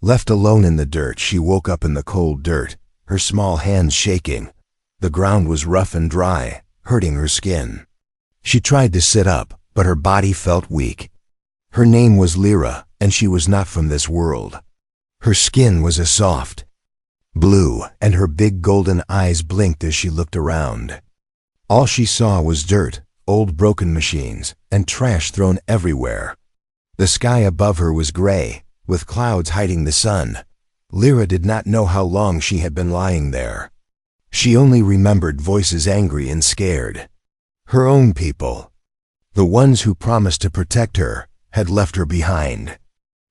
Left alone in the dirt, she woke up in the cold dirt, her small hands shaking. The ground was rough and dry, hurting her skin. She tried to sit up, but her body felt weak. Her name was Lyra, and she was not from this world. Her skin was a soft blue, and her big golden eyes blinked as she looked around. All she saw was dirt, old broken machines, and trash thrown everywhere. The sky above her was gray, with clouds hiding the sun. Lyra did not know how long she had been lying there. She only remembered voices angry and scared. Her own people, the ones who promised to protect her, had left her behind.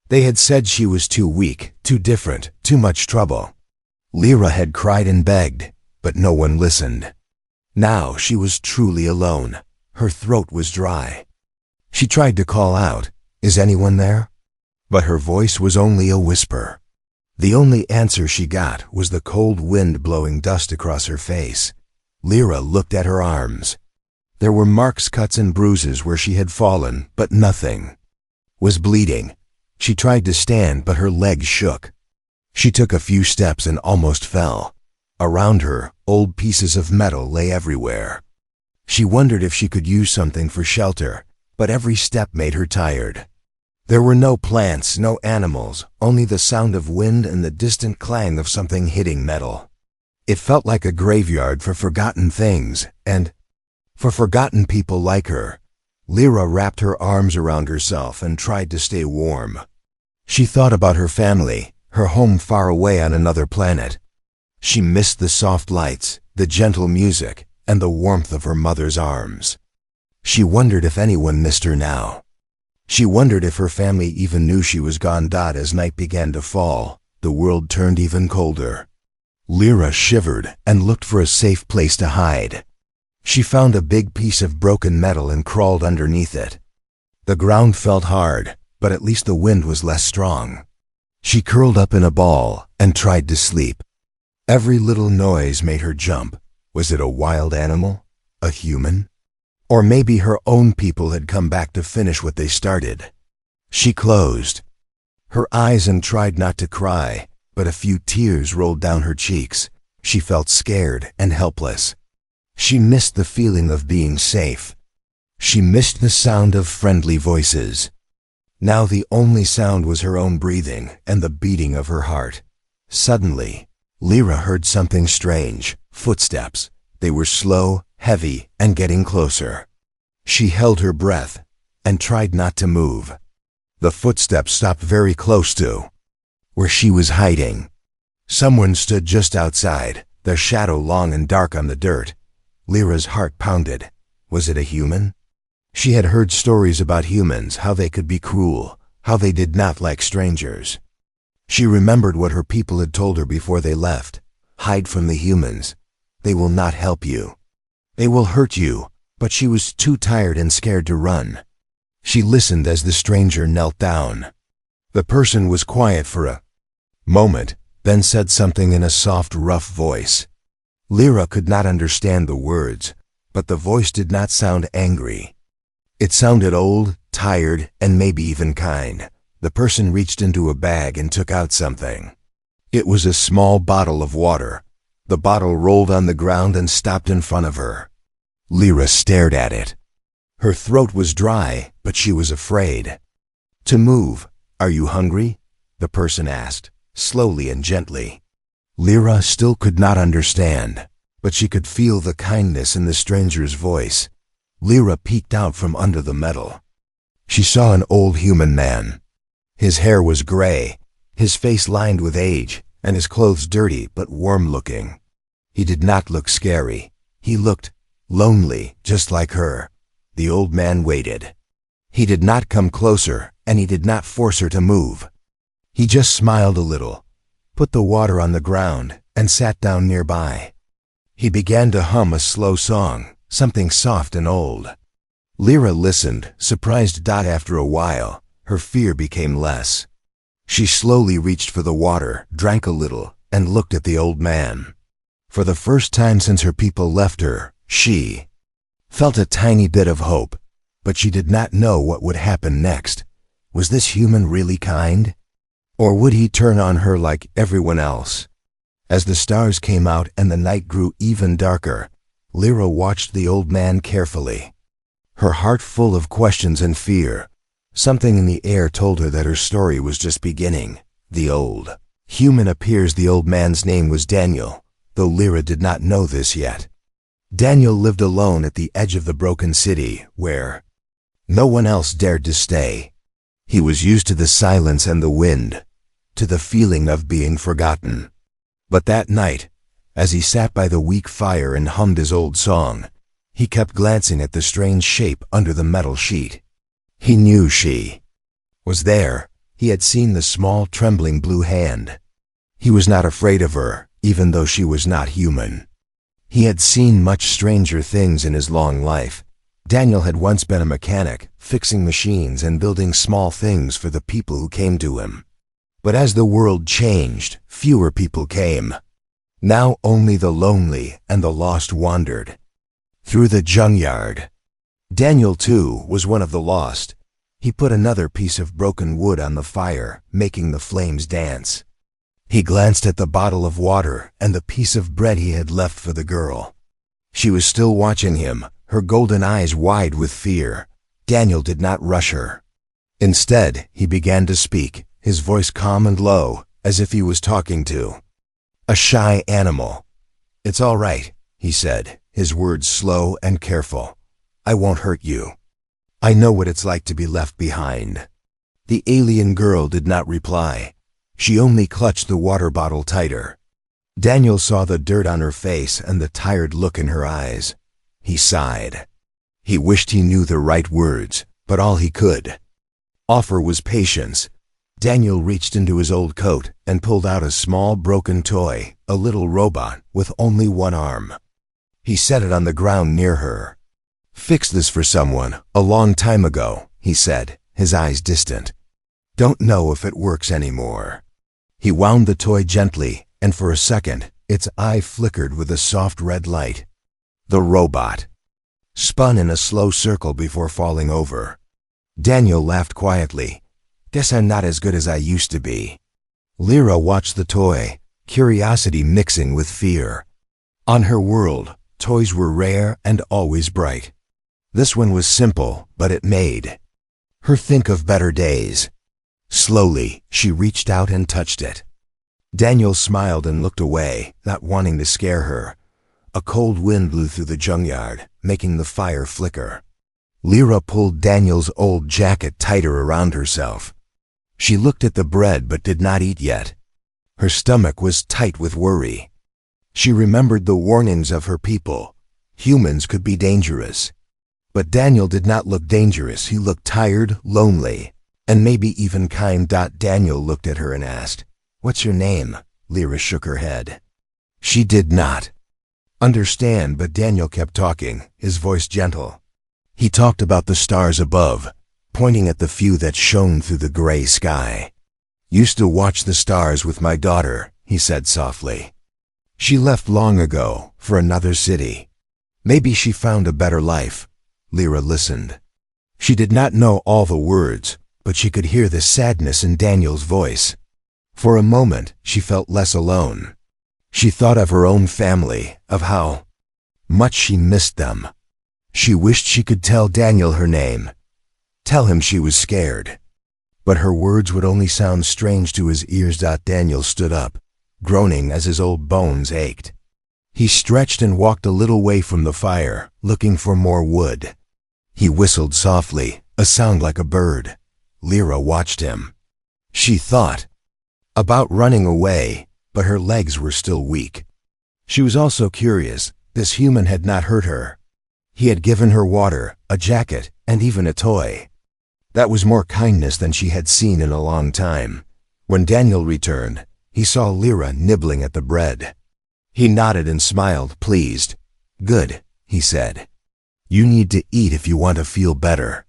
They had said she was too weak, too different, too much trouble. Lyra had cried and begged, but no one listened. Now she was truly alone. Her throat was dry. She tried to call out, "Is anyone there?" But her voice was only a whisper. The only answer she got was the cold wind blowing dust across her face. Lyra looked at her arms. There were marks, cuts, and bruises where she had fallen, but nothing was bleeding. She tried to stand, but her legs shook. She took a few steps and almost fell. Around her, old pieces of metal lay everywhere. She wondered if she could use something for shelter, but every step made her tired. There were no plants, no animals, only the sound of wind and the distant clang of something hitting metal. It felt like a graveyard for forgotten things, and for forgotten people like her. Lyra wrapped her arms around herself and tried to stay warm. She thought about her family, her home far away on another planet. She missed the soft lights, the gentle music, and the warmth of her mother's arms. She wondered if anyone missed her now. She wondered if her family even knew she was gone. As night began to fall, the world turned even colder. Lyra shivered and looked for a safe place to hide. She found a big piece of broken metal and crawled underneath it. The ground felt hard, but at least the wind was less strong. She curled up in a ball and tried to sleep. Every little noise made her jump. Was it a wild animal? A human? Or maybe her own people had come back to finish what they started. She closed her eyes and tried not to cry, but a few tears rolled down her cheeks. She felt scared and helpless. She missed the feeling of being safe. She missed the sound of friendly voices. Now the only sound was her own breathing and the beating of her heart. Suddenly, Lyra heard something strange. Footsteps. They were slow, heavy, and getting closer. She held her breath and tried not to move. The footsteps stopped very close to where she was hiding. Someone stood just outside, their shadow long and dark on the dirt. Lyra's heart pounded. Was it a human? She had heard stories about humans, how they could be cruel, how they did not like strangers. She remembered what her people had told her before they left. Hide from the humans. They will not help you. They will hurt you. But she was too tired and scared to run. She listened as the stranger knelt down. The person was quiet for a moment, then said something in a soft, rough voice. Lyra could not understand the words, but the voice did not sound angry. It sounded old, tired, and maybe even kind. The person reached into a bag and took out something. It was a small bottle of water. The bottle rolled on the ground and stopped in front of her. Lyra stared at it. Her throat was dry, but she was afraid to move. "Are you hungry?" the person asked, slowly and gently. Lyra still could not understand, but she could feel the kindness in the stranger's voice. Lyra peeked out from under the metal. She saw an old human man. His hair was gray, his face lined with age, and his clothes dirty but warm-looking. He did not look scary. He looked lonely, just like her. The old man waited. He did not come closer, and he did not force her to move. He just smiled a little, put the water on the ground, and sat down nearby. He began to hum a slow song, something soft and old. Lyra listened, surprised. After a while, her fear became less. She slowly reached for the water, drank a little, and looked at the old man. For the first time since her people left her, she felt a tiny bit of hope, but she did not know what would happen next. Was this human really kind? Or would he turn on her like everyone else? As the stars came out and the night grew even darker, Lyra watched the old man carefully. Her heart full of questions and fear. Something in the air told her that her story was just beginning. The old human appears the old man's name was Daniel, though Lyra did not know this yet. Daniel lived alone at the edge of the broken city, where no one else dared to stay. He was used to the silence and the wind, to the feeling of being forgotten. But that night, as he sat by the weak fire and hummed his old song, he kept glancing at the strange shape under the metal sheet. He knew she was there. He had seen the small, trembling blue hand. He was not afraid of her, even though she was not human. He had seen much stranger things in his long life. Daniel had once been a mechanic, fixing machines and building small things for the people who came to him. But as the world changed, fewer people came. Now only the lonely and the lost wandered through the junkyard. Daniel, too, was one of the lost. He put another piece of broken wood on the fire, making the flames dance. He glanced at the bottle of water and the piece of bread he had left for the girl. She was still watching him, her golden eyes wide with fear. Daniel did not rush her. Instead, he began to speak, his voice calm and low, as if he was talking to a shy animal. "It's all right," he said, his words slow and careful. "I won't hurt you. I know what it's like to be left behind." The alien girl did not reply. She only clutched the water bottle tighter. Daniel saw the dirt on her face and the tired look in her eyes. He sighed. He wished he knew the right words, but all he could offer was patience. Daniel reached into his old coat and pulled out a small broken toy, a little robot with only one arm. He set it on the ground near her. "Fixed this for someone a long time ago," he said, his eyes distant. "Don't know if it works anymore." He wound the toy gently, and for a second, its eye flickered with a soft red light. The robot spun in a slow circle before falling over. Daniel laughed quietly. "Guess I'm not as good as I used to be." Lyra watched the toy, curiosity mixing with fear. On her world, toys were rare and always bright. This one was simple, but it made her think of better days. Slowly, she reached out and touched it. Daniel smiled and looked away, not wanting to scare her. A cold wind blew through the junkyard, making the fire flicker. Lyra pulled Daniel's old jacket tighter around herself. She looked at the bread but did not eat yet. Her stomach was tight with worry. She remembered the warnings of her people. Humans could be dangerous. But Daniel did not look dangerous. He looked tired, lonely, and maybe even kind. Daniel looked at her and asked, "What's your name?" Lyra shook her head. She did not understand, but Daniel kept talking, his voice gentle. He talked about the stars above, pointing at the few that shone through the gray sky. "Used to watch the stars with my daughter," he said softly. "She left long ago, for another city. Maybe she found a better life." Lyra listened. She did not know all the words, but she could hear the sadness in Daniel's voice. For a moment, she felt less alone. She thought of her own family, of how much she missed them. She wished she could tell Daniel her name, tell him she was scared. But her words would only sound strange to his ears. Daniel stood up, groaning as his old bones ached. He stretched and walked a little way from the fire, looking for more wood. He whistled softly, a sound like a bird. Lyra watched him. She thought about running away, but her legs were still weak. She was also curious. This human had not hurt her. He had given her water, a jacket, and even a toy. That was more kindness than she had seen in a long time. When Daniel returned, he saw Lyra nibbling at the bread. He nodded and smiled, pleased. "Good," he said. "You need to eat if you want to feel better."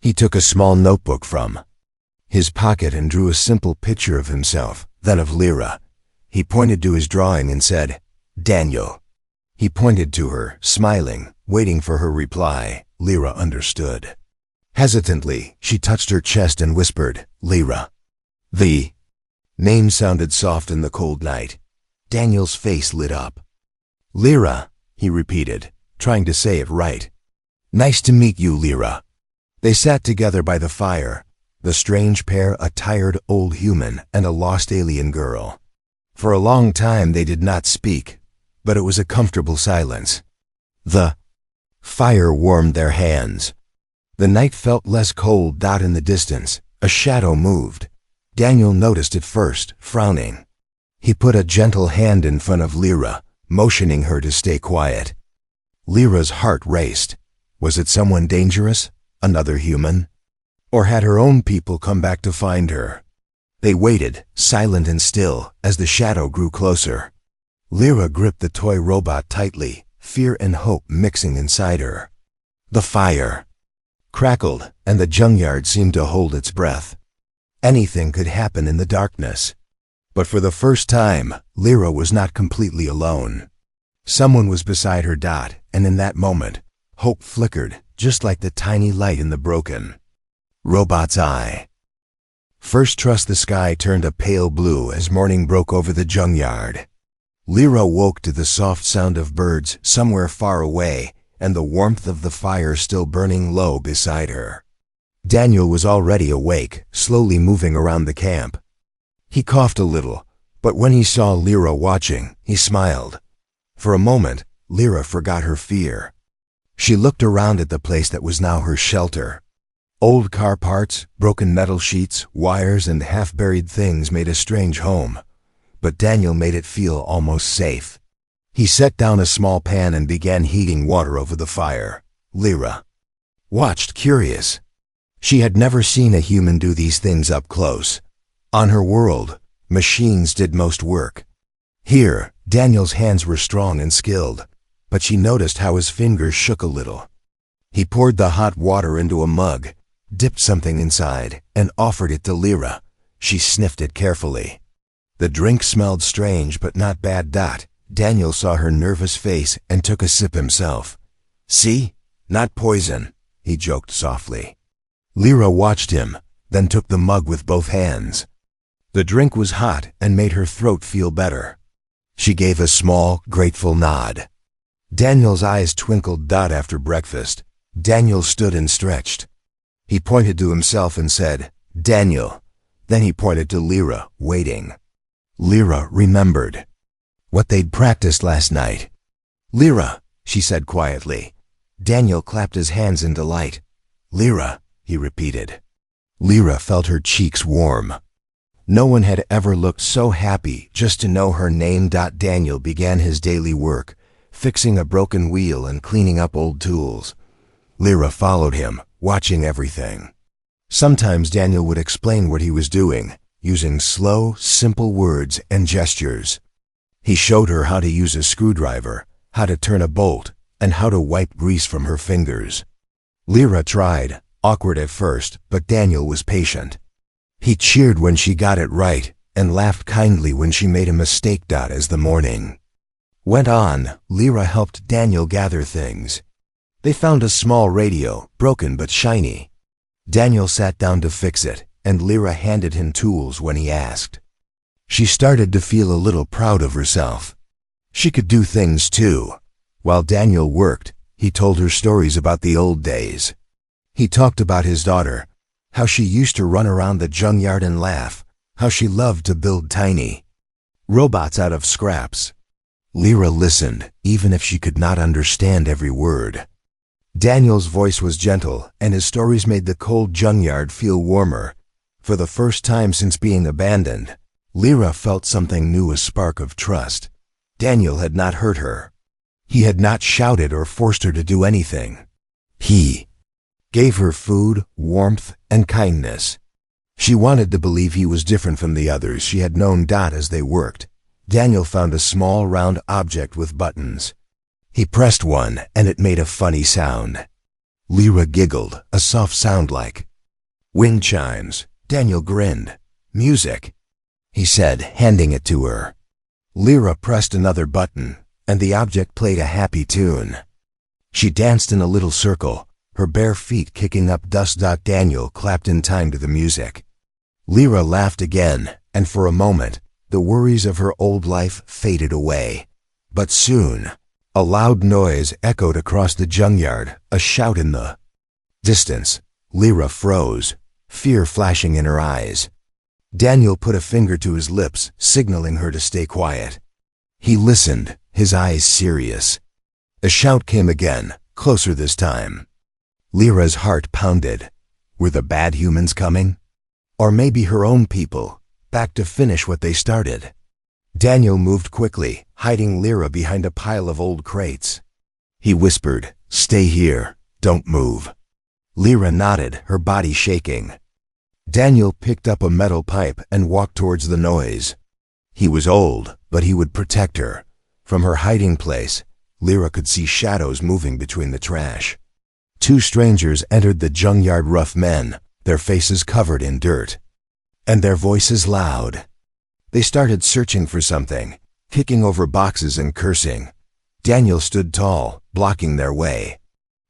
He took a small notebook from his pocket and drew a simple picture of himself, then of Lyra. He pointed to his drawing and said, "Daniel." He pointed to her, smiling, waiting for her reply. Lyra understood. Hesitantly, she touched her chest and whispered, "Lyra." The Name sounded soft in the cold night. Daniel's face lit up. Lyra, he repeated, trying to say it right. Nice to meet you, Lyra. They sat together by the fire, the strange pair, a tired old human and a lost alien girl. For a long time they did not speak, but it was a comfortable silence. The fire warmed their hands. The night felt less cold. In the distance, a shadow moved. Daniel noticed it first, frowning. He put a gentle hand in front of Lyra, motioning her to stay quiet. Lyra's heart raced. Was it someone dangerous? Another human? Or had her own people come back to find her? They waited, silent and still, as the shadow grew closer. Lyra gripped the toy robot tightly, fear and hope mixing inside her. The fire crackled, and the junkyard seemed to hold its breath. Anything could happen in the darkness. But for the first time, Lyra was not completely alone. Someone was beside her. And in that moment, hope flickered, just like the tiny light in the broken robot's eye. First trust. The sky turned a pale blue as morning broke over the junkyard. Lyra woke to the soft sound of birds somewhere far away and the warmth of the fire still burning low beside her. Daniel was already awake, slowly moving around the camp. He coughed a little, but when he saw Lyra watching, he smiled. For a moment, Lyra forgot her fear. She looked around at the place that was now her shelter. Old car parts, broken metal sheets, wires, and half-buried things made a strange home. But Daniel made it feel almost safe. He set down a small pan and began heating water over the fire. Lyra watched, curious. She had never seen a human do these things up close. On her world, machines did most work. Here, Daniel's hands were strong and skilled, but she noticed how his fingers shook a little. He poured the hot water into a mug, dipped something inside, and offered it to Lyra. She sniffed it carefully. The drink smelled strange but not bad. Daniel saw her nervous face and took a sip himself. See? Not poison, he joked softly. Lyra watched him, then took the mug with both hands. The drink was hot and made her throat feel better. She gave a small, grateful nod. Daniel's eyes twinkled. After breakfast, Daniel stood and stretched. He pointed to himself and said, "Daniel." Then he pointed to Lyra, waiting. Lyra remembered what they'd practiced last night. "Lyra," she said quietly. Daniel clapped his hands in delight. "Lyra," he repeated. Lyra felt her cheeks warm. No one had ever looked so happy just to know her name. Daniel began his daily work, fixing a broken wheel and cleaning up old tools. Lyra followed him, watching everything. Sometimes Daniel would explain what he was doing, using slow, simple words and gestures. He showed her how to use a screwdriver, how to turn a bolt, and how to wipe grease from her fingers. Lyra tried, awkward at first, but Daniel was patient. He cheered when she got it right and laughed kindly when she made a mistake. As the morning went on, Lyra helped Daniel gather things. They found a small radio, broken but shiny. Daniel sat down to fix it, and Lyra handed him tools when he asked. She started to feel a little proud of herself. She could do things too. While Daniel worked, he told her stories about the old days. He talked about his daughter, how she used to run around the junkyard and laugh, how she loved to build tiny robots out of scraps. Lyra listened, even if she could not understand every word. Daniel's voice was gentle, and his stories made the cold junkyard feel warmer. For the first time since being abandoned, Lyra felt something new, a spark of trust. Daniel had not hurt her. He had not shouted or forced her to do anything. He gave her food, warmth, and kindness. She wanted to believe he was different from the others she had known. As they worked, Daniel found a small round object with buttons. He pressed one, and it made a funny sound. Lyra giggled, a soft sound like wind chimes. Daniel grinned. "Music," he said, handing it to her. Lyra pressed another button, and the object played a happy tune. She danced in a little circle, her bare feet kicking up dust. Daniel clapped in time to the music. Lyra laughed again, and for a moment, the worries of her old life faded away. But soon, a loud noise echoed across the junkyard, a shout in the distance. Lyra froze, fear flashing in her eyes. Daniel put a finger to his lips, signaling her to stay quiet. He listened, his eyes serious. A shout came again, closer this time. Lyra's heart pounded. Were the bad humans coming? Or maybe her own people, back to finish what they started? Daniel moved quickly, hiding Lyra behind a pile of old crates. He whispered, "Stay here, don't move." Lyra nodded, her body shaking. Daniel picked up a metal pipe and walked towards the noise. He was old, but he would protect her. From her hiding place, Lyra could see shadows moving between the trash. Two strangers entered the junkyard, rough men, their faces covered in dirt, and their voices loud. They started searching for something, kicking over boxes and cursing. Daniel stood tall, blocking their way.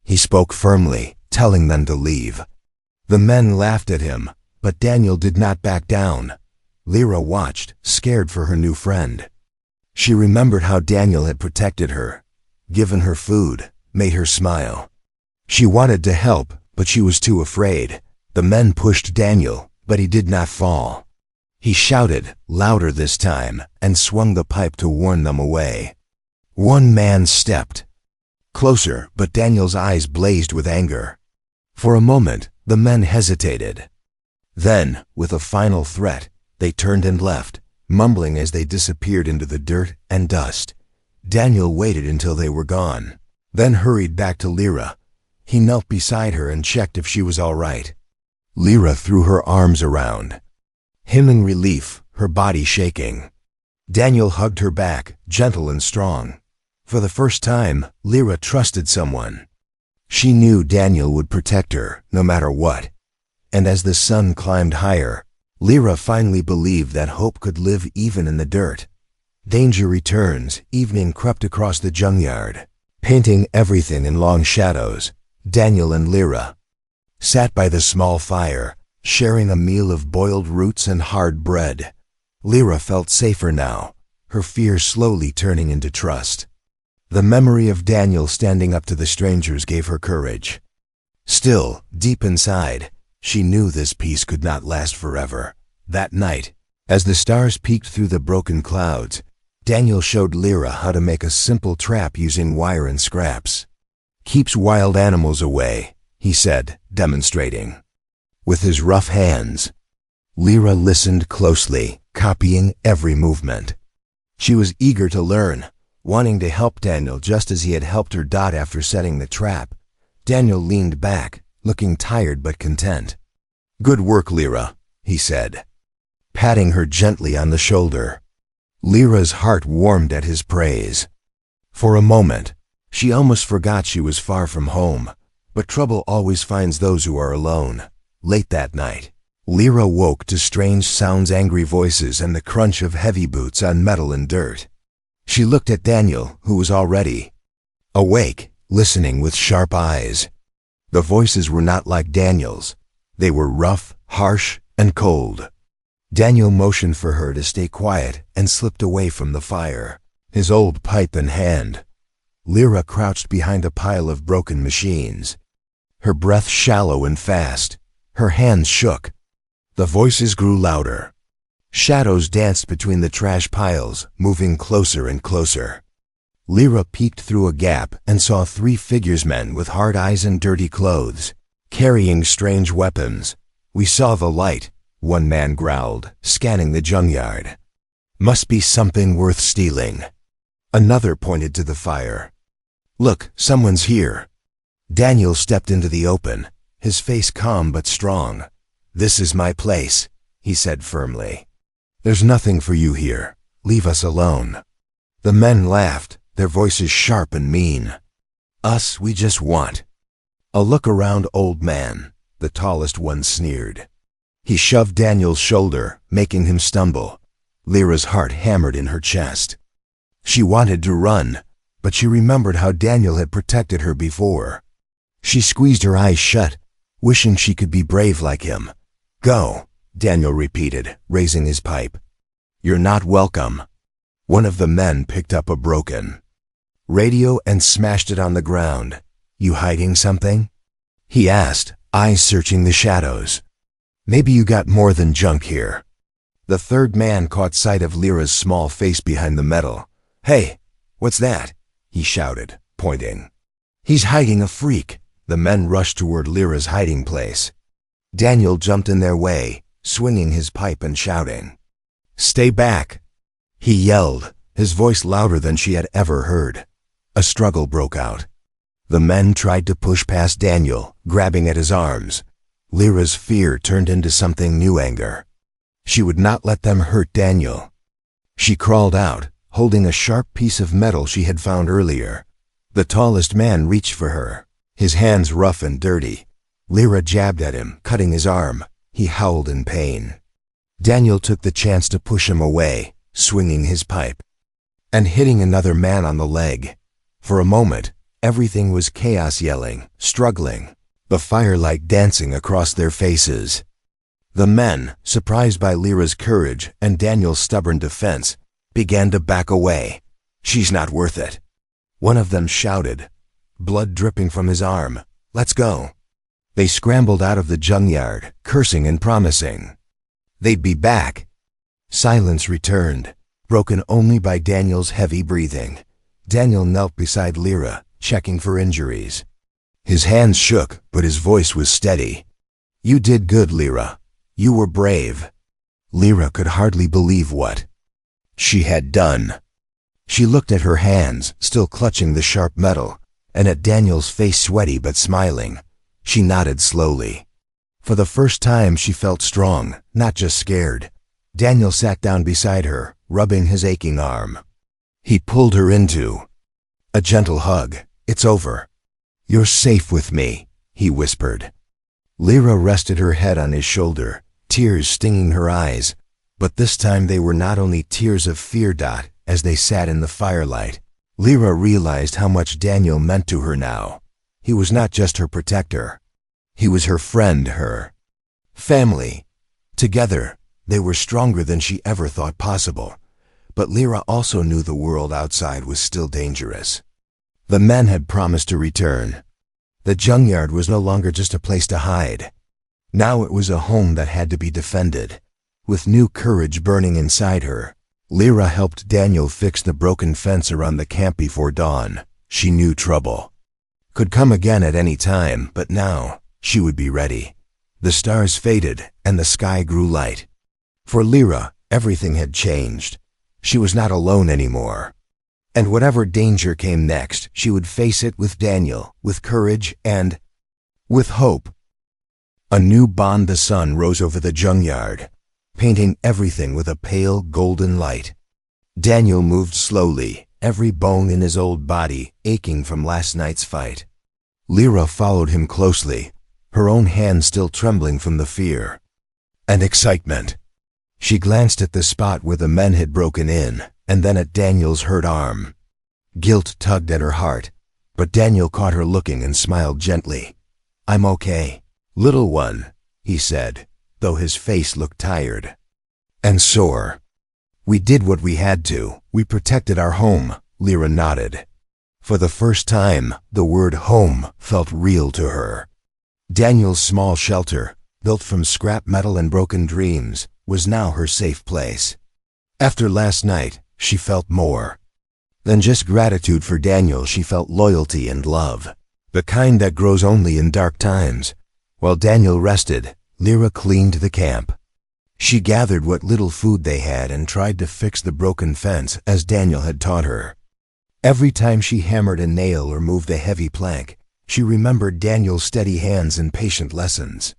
He spoke firmly, telling them to leave. The men laughed at him, but Daniel did not back down. Lyra watched, scared for her new friend. She remembered how Daniel had protected her, given her food, made her smile. She wanted to help, but she was too afraid. The men pushed Daniel, but he did not fall. He shouted, louder this time, and swung the pipe to warn them away. One man stepped closer, but Daniel's eyes blazed with anger. For a moment, the men hesitated. Then, with a final threat, they turned and left, mumbling as they disappeared into the dirt and dust. Daniel waited until they were gone, then hurried back to Lyra. He knelt beside her and checked if she was all right. Lyra threw her arms around, hymning relief, her body shaking. Daniel hugged her back, gentle and strong. For the first time, Lyra trusted someone. She knew Daniel would protect her, no matter what. And as the sun climbed higher, Lyra finally believed that hope could live even in the dirt. Danger returns, evening crept across the junkyard, painting everything in long shadows. Daniel and Lyra sat by the small fire, sharing a meal of boiled roots and hard bread. Lyra felt safer now, her fear slowly turning into trust. The memory of Daniel standing up to the strangers gave her courage. Still, deep inside, she knew this peace could not last forever. That night, as the stars peeked through the broken clouds, Daniel showed Lyra how to make a simple trap using wire and scraps. "Keeps wild animals away," he said, demonstrating. With his rough hands, Lyra listened closely, copying every movement. She was eager to learn, wanting to help Daniel just as he had helped her Dot after setting the trap. Daniel leaned back, looking tired but content. "Good work, Lyra," he said, patting her gently on the shoulder. Lyra's heart warmed at his praise. For a moment, she almost forgot she was far from home, but trouble always finds those who are alone. Late that night, Lyra woke to strange sounds, angry voices, and the crunch of heavy boots on metal and dirt. She looked at Daniel, who was already awake, listening with sharp eyes. The voices were not like Daniel's. They were rough, harsh, and cold. Daniel motioned for her to stay quiet and slipped away from the fire, his old pipe in hand. Lyra crouched behind a pile of broken machines, her breath shallow and fast. Her hands shook. The voices grew louder. Shadows danced between the trash piles, moving closer and closer. Lyra peeked through a gap and saw 3 figures, men with hard eyes and dirty clothes, carrying strange weapons. "We saw the light," one man growled, scanning the junkyard. "Must be something worth stealing." Another pointed to the fire. "Look, someone's here." Daniel stepped into the open, his face calm but strong. "This is my place," he said firmly. "There's nothing for you here. Leave us alone." The men laughed, their voices sharp and mean. "Us, we just want a look around, old man," the tallest one sneered. He shoved Daniel's shoulder, making him stumble. Lyra's heart hammered in her chest. She wanted to run, but she remembered how Daniel had protected her before. She squeezed her eyes shut, wishing she could be brave like him. "Go," Daniel repeated, raising his pipe. "You're not welcome." One of the men picked up a broken radio and smashed it on the ground. "You hiding something?" he asked, eyes searching the shadows. "Maybe you got more than junk here." The third man caught sight of Lyra's small face behind the metal. "Hey, what's that?" he shouted, pointing. "He's hiding a freak." The men rushed toward Lyra's hiding place. Daniel jumped in their way, swinging his pipe and shouting. "Stay back!" he yelled, his voice louder than she had ever heard. A struggle broke out. The men tried to push past Daniel, grabbing at his arms. Lyra's fear turned into something new: anger. She would not let them hurt Daniel. She crawled out, holding a sharp piece of metal she had found earlier. The tallest man reached for her, his hands rough and dirty. Lyra jabbed at him, cutting his arm. He howled in pain. Daniel took the chance to push him away, swinging his pipe and hitting another man on the leg. For a moment, everything was chaos: yelling, struggling, the firelight dancing across their faces. The men, surprised by Lyra's courage and Daniel's stubborn defense, began to back away. "She's not worth it," one of them shouted, blood dripping from his arm. "Let's go." They scrambled out of the junkyard, cursing and promising they'd be back. Silence returned, broken only by Daniel's heavy breathing. Daniel knelt beside Lyra, checking for injuries. His hands shook, but his voice was steady. "You did good, Lyra. You were brave." Lyra could hardly believe what she had done. She looked at her hands, still clutching the sharp metal, and at Daniel's face, sweaty but smiling. She nodded slowly. For the first time she felt strong, not just scared. Daniel sat down beside her, rubbing his aching arm. He pulled her into a gentle hug. "It's over. You're safe with me," he whispered. Lyra rested her head on his shoulder, tears stinging her eyes. But this time they were not only tears of fear. As they sat in the firelight, Lyra realized how much Daniel meant to her now. He was not just her protector. He was her friend, her family. Together, they were stronger than she ever thought possible. But Lyra also knew the world outside was still dangerous. The men had promised to return. The junkyard was no longer just a place to hide. Now it was a home that had to be defended. With new courage burning inside her, Lyra helped Daniel fix the broken fence around the camp before dawn. She knew trouble could come again at any time, but now she would be ready. The stars faded and the sky grew light. For Lyra, everything had changed. She was not alone anymore. And whatever danger came next, she would face it with Daniel, with courage and with hope. A new bond. The sun rose over the junkyard, painting everything with a pale golden light. Daniel moved slowly, every bone in his old body aching from last night's fight. Lyra followed him closely, her own hands still trembling from the fear and excitement. She glanced at the spot where the men had broken in, and then at Daniel's hurt arm. Guilt tugged at her heart, but Daniel caught her looking and smiled gently. "I'm okay, little one," he said, though his face looked tired and sore. "We did what we had to. We protected our home," Lyra nodded. For the first time, the word home felt real to her. Daniel's small shelter, built from scrap metal and broken dreams, was now her safe place. After last night, she felt more than just gratitude for Daniel. She felt loyalty and love, the kind that grows only in dark times. While Daniel rested, Lyra cleaned the camp. She gathered what little food they had and tried to fix the broken fence as Daniel had taught her. Every time she hammered a nail or moved a heavy plank, she remembered Daniel's steady hands and patient lessons.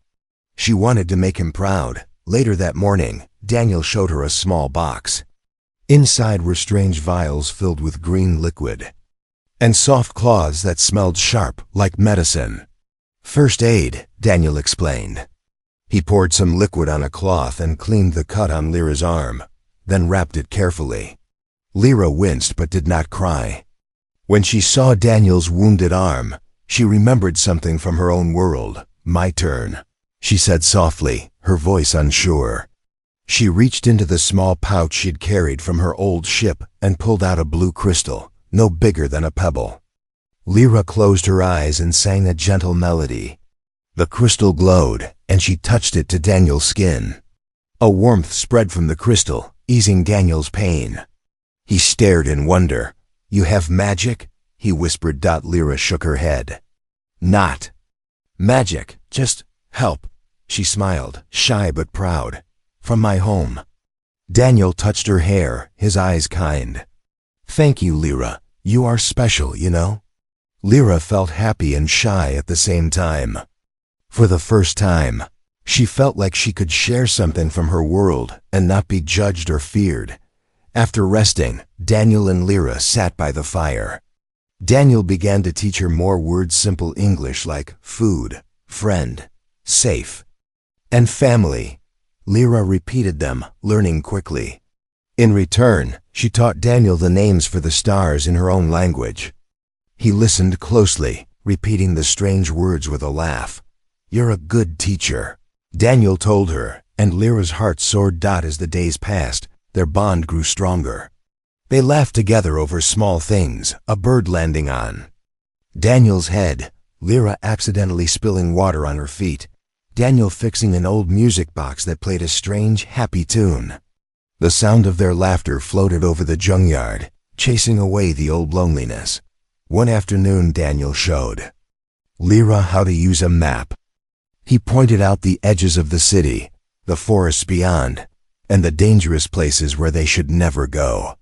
She wanted to make him proud. Later that morning, Daniel showed her a small box. Inside were strange vials filled with green liquid and soft cloths that smelled sharp, like medicine. "First aid," Daniel explained. He poured some liquid on a cloth and cleaned the cut on Lyra's arm, then wrapped it carefully. Lyra winced but did not cry. When she saw Daniel's wounded arm, she remembered something from her own world. "My turn," she said softly, her voice unsure. She reached into the small pouch she'd carried from her old ship and pulled out a blue crystal, no bigger than a pebble. Lyra closed her eyes and sang a gentle melody. The crystal glowed, and she touched it to Daniel's skin. A warmth spread from the crystal, easing Daniel's pain. He stared in wonder. "You have magic?" he whispered. Lyra shook her head. "Not magic, just help," she smiled, shy but proud. "From my home." Daniel touched her hair, his eyes kind. "Thank you, Lyra. You are special, you know." Lyra felt happy and shy at the same time. For the first time, she felt like she could share something from her world and not be judged or feared. After resting, Daniel and Lyra sat by the fire. Daniel began to teach her more words, simple English like food, friend, safe, and family. Lyra repeated them, learning quickly. In return, she taught Daniel the names for the stars in her own language. He listened closely, repeating the strange words with a laugh. "You're a good teacher," Daniel told her, and Lyra's heart soared. As the days passed, their bond grew stronger. They laughed together over small things, a bird landing on Daniel's head, Lyra accidentally spilling water on her feet, Daniel fixing an old music box that played a strange, happy tune. The sound of their laughter floated over the junkyard, chasing away the old loneliness. One afternoon, Daniel showed Lyra how to use a map. He pointed out the edges of the city, the forests beyond, and the dangerous places where they should never go.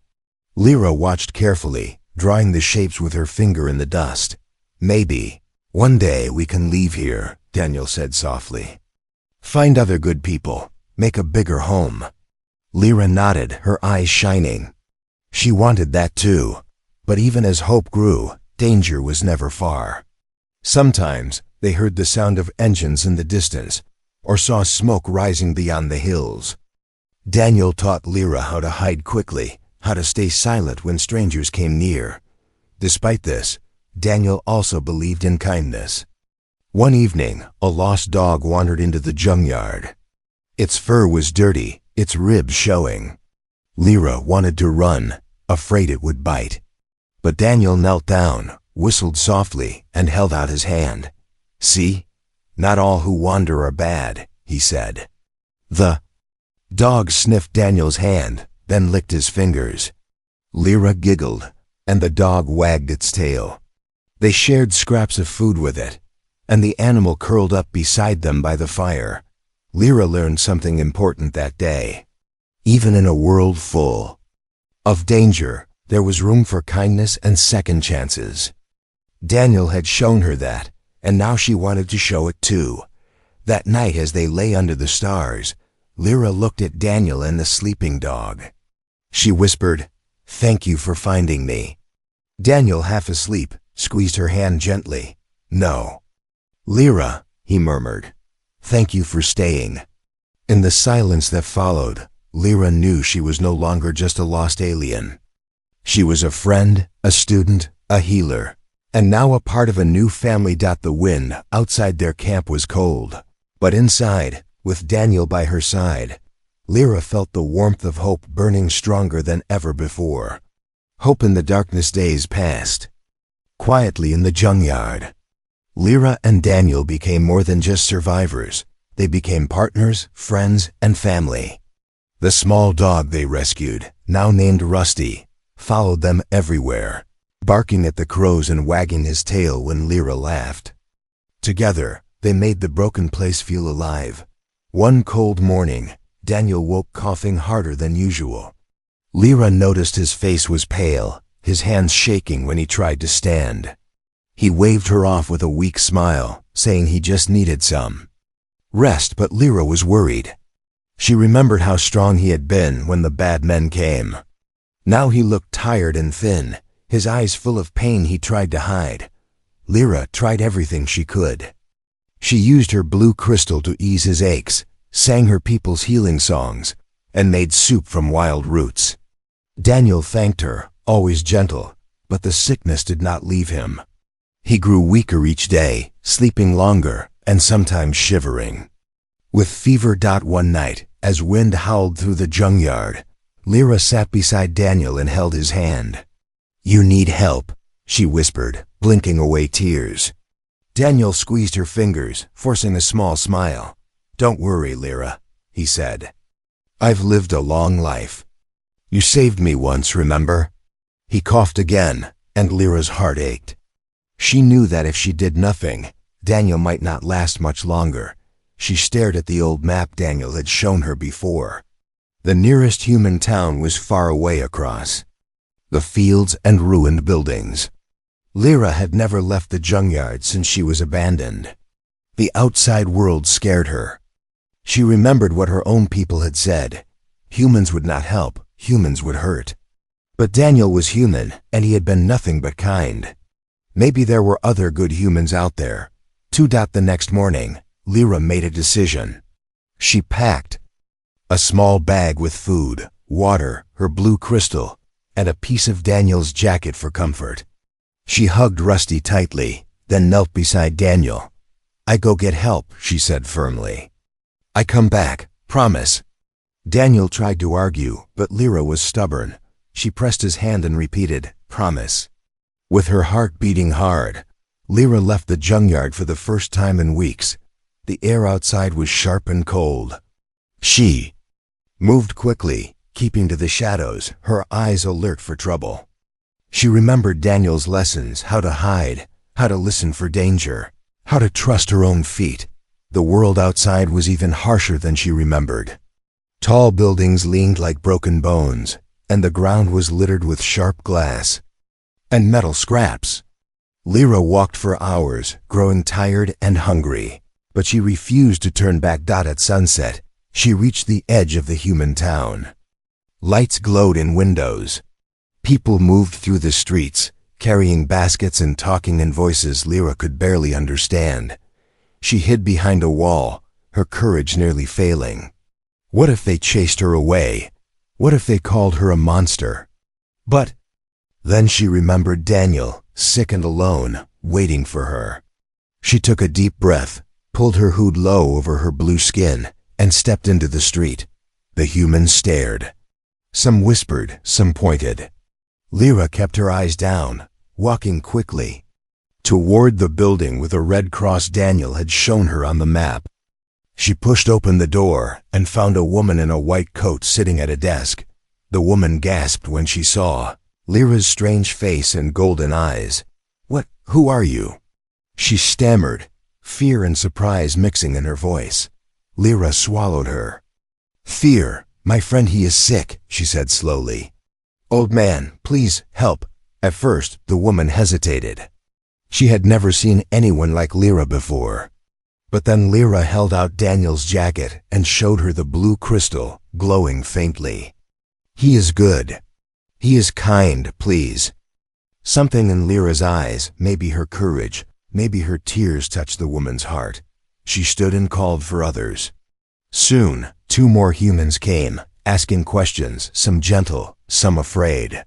Lyra watched carefully, drawing the shapes with her finger in the dust. "Maybe one day we can leave here," Daniel said softly. "Find other good people, make a bigger home." Lyra nodded, her eyes shining. She wanted that too, but even as hope grew, danger was never far. Sometimes they heard the sound of engines in the distance, or saw smoke rising beyond the hills. Daniel taught Lyra how to hide quickly, how to stay silent when strangers came near. Despite this, Daniel also believed in kindness. One evening, a lost dog wandered into the junkyard. Its fur was dirty, its ribs showing. Lyra wanted to run, afraid it would bite. But Daniel knelt down, whistled softly, and held out his hand. "See? Not all who wander are bad," he said. The dog sniffed Daniel's hand, then licked his fingers. Lyra giggled, and the dog wagged its tail. They shared scraps of food with it, and the animal curled up beside them by the fire. Lyra learned something important that day. Even in a world full of danger, there was room for kindness and second chances. Daniel had shown her that, and now she wanted to show it too. That night, as they lay under the stars, Lyra looked at Daniel and the sleeping dog. She whispered, "Thank you for finding me." Daniel, half asleep, squeezed her hand gently. "No, Lyra," he murmured. "Thank you for staying." In the silence that followed, Lyra knew she was no longer just a lost alien. She was a friend, a student, a healer, and now a part of a new family. The wind outside their camp was cold, but inside, with Daniel by her side, Lyra felt the warmth of hope burning stronger than ever before. Hope in the darkness. Days passed. Quietly in the junkyard, Lyra and Daniel became more than just survivors. They became partners, friends, and family. The small dog they rescued, now named Rusty, followed them everywhere, barking at the crows and wagging his tail when Lyra laughed. Together, they made the broken place feel alive. One cold morning, Daniel woke coughing harder than usual. Lyra noticed his face was pale, his hands shaking when he tried to stand. He waved her off with a weak smile, saying he just needed some rest, but Lyra was worried. She remembered how strong he had been when the bad men came. Now he looked tired and thin, his eyes full of pain he tried to hide. Lyra tried everything she could. She used her blue crystal to ease his aches, sang her people's healing songs, and made soup from wild roots. Daniel thanked her, always gentle, but the sickness did not leave him. He grew weaker each day, sleeping longer, and sometimes shivering. With fever. One night, as wind howled through the junkyard, Lyra sat beside Daniel and held his hand. "You need help," she whispered, blinking away tears. Daniel squeezed her fingers, forcing a small smile. "Don't worry, Lyra," he said. "I've lived a long life. You saved me once, remember?" He coughed again, and Lyra's heart ached. She knew that if she did nothing, Daniel might not last much longer. She stared at the old map Daniel had shown her before. The nearest human town was far away across the fields and ruined buildings. Lyra had never left the junkyard since she was abandoned. The outside world scared her. She remembered what her own people had said. Humans would not help, humans would hurt. But Daniel was human, and he had been nothing but kind. Maybe there were other good humans out there. The next morning, Lyra made a decision. She packed a small bag with food, water, her blue crystal, and a piece of Daniel's jacket for comfort. She hugged Rusty tightly, then knelt beside Daniel. "I go get help," she said firmly. "I come back, promise." Daniel tried to argue, but Lyra was stubborn. She pressed his hand and repeated, "Promise." With her heart beating hard, Lyra left the junkyard for the first time in weeks. The air outside was sharp and cold. She moved quickly, keeping to the shadows, her eyes alert for trouble. She remembered Daniel's lessons, how to hide, how to listen for danger, how to trust her own feet. The world outside was even harsher than she remembered. Tall buildings leaned like broken bones, and the ground was littered with sharp glass and metal scraps. Lyra walked for hours, growing tired and hungry, but she refused to turn back. At sunset, she reached the edge of the human town. Lights glowed in windows. People moved through the streets, carrying baskets and talking in voices Lyra could barely understand. She hid behind a wall, her courage nearly failing. What if they chased her away? What if they called her a monster? But then she remembered Daniel, sick and alone, waiting for her. She took a deep breath, pulled her hood low over her blue skin, and stepped into the street. The humans stared. Some whispered, some pointed. Lyra kept her eyes down, walking quickly toward the building with a red cross Daniel had shown her on the map. She pushed open the door and found a woman in a white coat sitting at a desk. The woman gasped when she saw Lyra's strange face and golden eyes. Who are you?" She stammered, fear and surprise mixing in her voice. Lyra swallowed her. "Fear, my friend, he is sick," she said slowly. "Old man, please, help." At first, the woman hesitated. She had never seen anyone like Lyra before. But then Lyra held out Daniel's jacket and showed her the blue crystal, glowing faintly. "He is good. He is kind, please." Something in Lyra's eyes, maybe her courage, maybe her tears, touched the woman's heart. She stood and called for others. Soon, 2 more humans came, asking questions, some gentle, some afraid.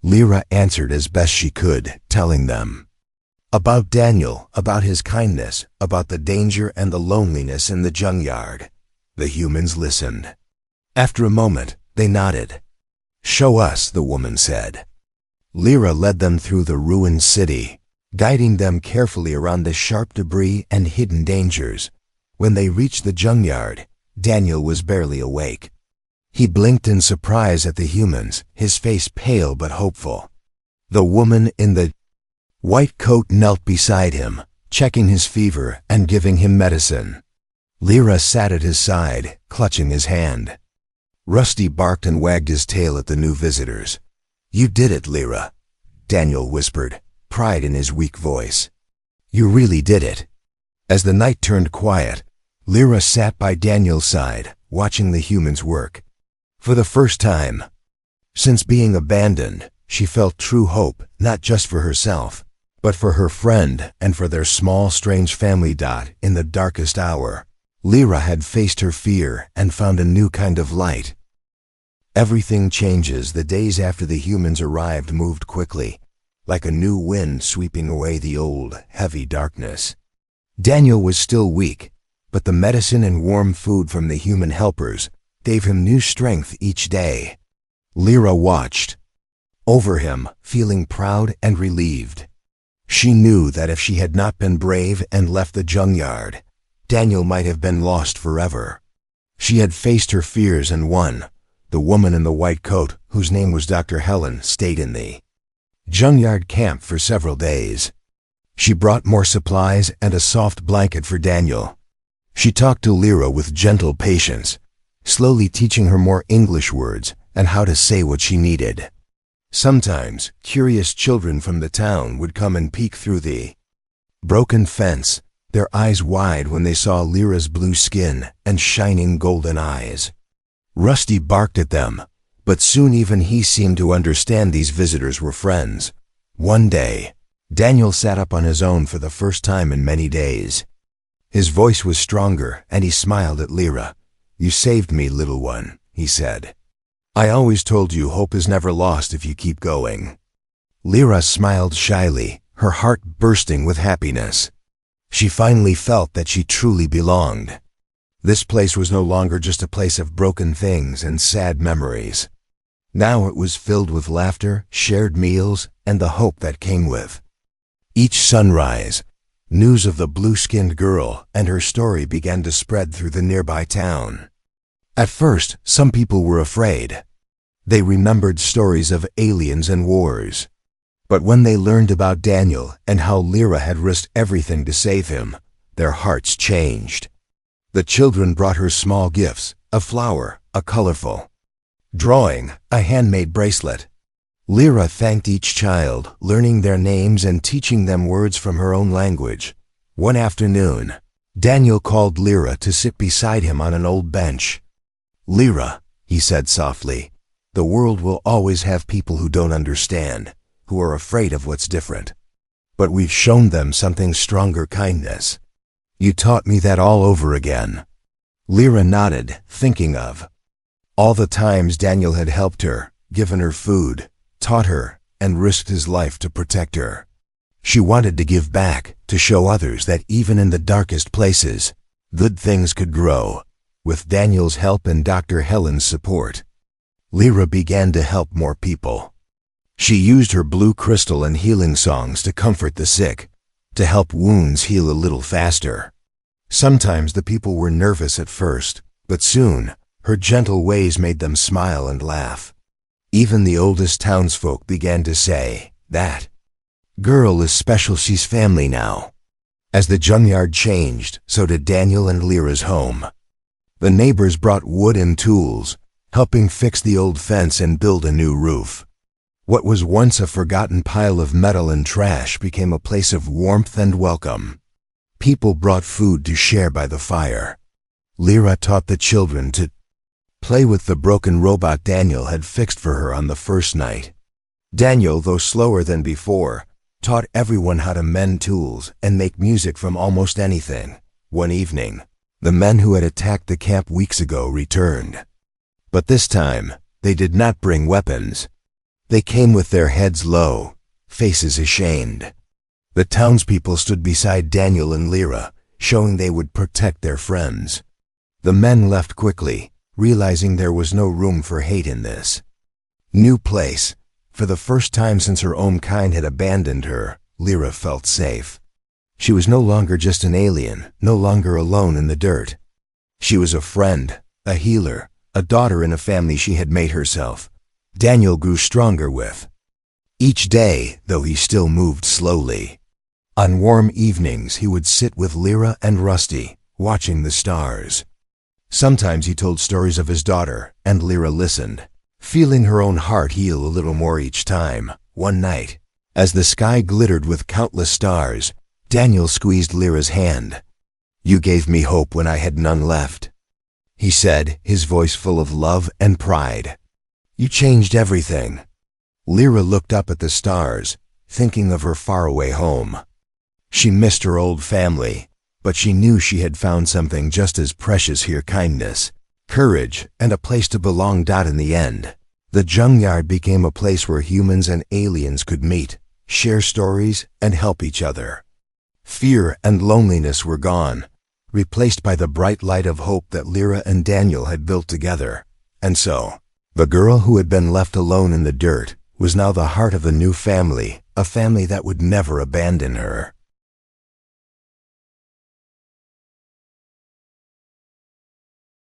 Lyra answered as best she could, telling them about Daniel, about his kindness, about the danger and the loneliness in the junkyard. The humans listened. After a moment, they nodded. "Show us," the woman said. Lyra led them through the ruined city, guiding them carefully around the sharp debris and hidden dangers. When they reached the junkyard, Daniel was barely awake. He blinked in surprise at the humans, his face pale but hopeful. The woman in the white coat knelt beside him, checking his fever and giving him medicine. Lyra sat at his side, clutching his hand. Rusty barked and wagged his tail at the new visitors. "You did it, Lyra," Daniel whispered, pride in his weak voice. "You really did it." As the night turned quiet, Lyra sat by Daniel's side, watching the humans work. For the first time since being abandoned, she felt true hope, not just for herself, but for her friend and for their small, strange family. In the darkest hour, Lyra had faced her fear and found a new kind of light. Everything changes. The days after the humans arrived moved quickly, like a new wind sweeping away the old, heavy darkness. Daniel was still weak, but the medicine and warm food from the human helpers gave him new strength each day. Lyra watched over him, feeling proud and relieved. She knew that if she had not been brave and left the junkyard, Daniel might have been lost forever. She had faced her fears and won. The woman in the white coat, whose name was Dr. Helen, stayed in the junkyard camp for several days. She brought more supplies and a soft blanket for Daniel. She talked to Lyra with gentle patience, slowly teaching her more English words and how to say what she needed. Sometimes, curious children from the town would come and peek through the broken fence, their eyes wide when they saw Lyra's blue skin and shining golden eyes. Rusty barked at them, but soon even he seemed to understand these visitors were friends. One day, Daniel sat up on his own for the first time in many days. His voice was stronger, and he smiled at Lyra. "You saved me, little one," he said. "I always told you hope is never lost if you keep going." Lyra smiled shyly, her heart bursting with happiness. She finally felt that she truly belonged. This place was no longer just a place of broken things and sad memories. Now it was filled with laughter, shared meals, and the hope that came with each sunrise. News of the blue-skinned girl and her story began to spread through the nearby town. At first, some people were afraid. They remembered stories of aliens and wars. But when they learned about Daniel and how Lyra had risked everything to save him, their hearts changed. The children brought her small gifts, a flower, a colorful drawing, a handmade bracelet. Lyra thanked each child, learning their names and teaching them words from her own language. One afternoon, Daniel called Lyra to sit beside him on an old bench. "Lyra," he said softly, "the world will always have people who don't understand, who are afraid of what's different. But we've shown them something stronger: kindness. You taught me that all over again." Lyra nodded, thinking of all the times Daniel had helped her, given her food, taught her, and risked his life to protect her. She wanted to give back, to show others that even in the darkest places, good things could grow. With Daniel's help and Dr. Helen's support, Lyra began to help more people. She used her blue crystal and healing songs to comfort the sick, to help wounds heal a little faster. Sometimes the people were nervous at first, but soon, her gentle ways made them smile and laugh. Even the oldest townsfolk began to say, "That girl is special, she's family now." As the junkyard changed, so did Daniel and Lyra's home. The neighbors brought wood and tools, helping fix the old fence and build a new roof. What was once a forgotten pile of metal and trash became a place of warmth and welcome. People brought food to share by the fire. Lyra taught the children to play with the broken robot Daniel had fixed for her on the first night. Daniel, though slower than before, taught everyone how to mend tools and make music from almost anything. One evening, the men who had attacked the camp weeks ago returned. But this time, they did not bring weapons. They came with their heads low, faces ashamed. The townspeople stood beside Daniel and Lyra, showing they would protect their friends. The men left quickly, realizing there was no room for hate in this new place. For the first time since her own kind had abandoned her, Lyra felt safe. She was no longer just an alien, no longer alone in the dirt. She was a friend, a healer, a daughter in a family she had made herself. Daniel grew stronger with each day, though he still moved slowly. On warm evenings, he would sit with Lyra and Rusty, watching the stars. Sometimes he told stories of his daughter, and Lyra listened, feeling her own heart heal a little more each time. One night, as the sky glittered with countless stars, Daniel squeezed Lyra's hand. "You gave me hope when I had none left," he said, his voice full of love and pride. "You changed everything." Lyra looked up at the stars, thinking of her faraway home. She missed her old family, but she knew she had found something just as precious here: kindness, courage, and a place to belong. In the end, the junkyard became a place where humans and aliens could meet, share stories, and help each other. Fear and loneliness were gone. replaced by the bright light of hope that Lyra and Daniel had built together. And so, the girl who had been left alone in the dirt was now the heart of a new family, a family that would never abandon her.